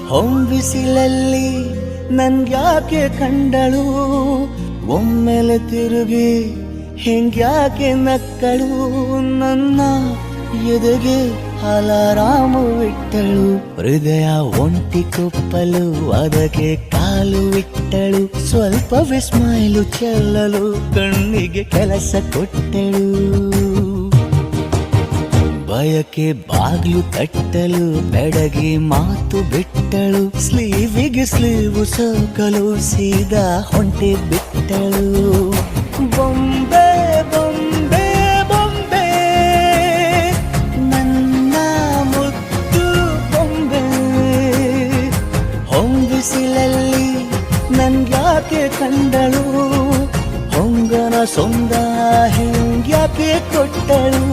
ಹೊಂಬಿಸಿಲಲ್ಲಿ ನನ್ಗ್ಯಾಕೆ ಕಂಡಳು, ಒಮ್ಮೆಲೆ ತಿರುಗಿ ಹೆಂಗ್ಯಾಕೆ ನಕ್ಕಳು, ನನ್ನ ಎದೆಗೆ ಅಲಾರಾಮು ಇಟ್ಟಳು, ಹೃದಯ ಒಂಟಿ ಕೊಪ್ಪಲು ಅದಕ್ಕೆ ಕಾಲು ಇಟ್ಟಳು, ಸ್ವಲ್ಪ ವಿಸ್ಮೈಲು ಚೆಲ್ಲಲು ಕಣ್ಣಿಗೆ ಕೆಲಸ ಕೊಟ್ಟಳು, ಬಯಕೆ ಬಾಗ್ಲು ತಟ್ಟಲು ಬೆಡಗಿ ಮಾತು ಬಿಟ್ಟಳು, ಸ್ಲೀವಿಗೆ ಸ್ಲೀವು ಸೋಕಲು ಸೀದಾ ಹೊಂಟೆ ಬಿಟ್ಟಳು. ಬೊಂಬೆ ಬೊಂಬೆ ಬೊಂಬೆ ನನ್ನ ಮುದ್ದು ಬೊಂಬೆ, ಹೊಂಬಿಸಿಲಲ್ಲಿ ನನ್ಗ್ಯಾಕೆ ಕಂಡಳು, ಹೊಂಗನ ಸೊಂದ ಹೆಂಗ್ಯಾಕೆ ಕೊಟ್ಟಳು.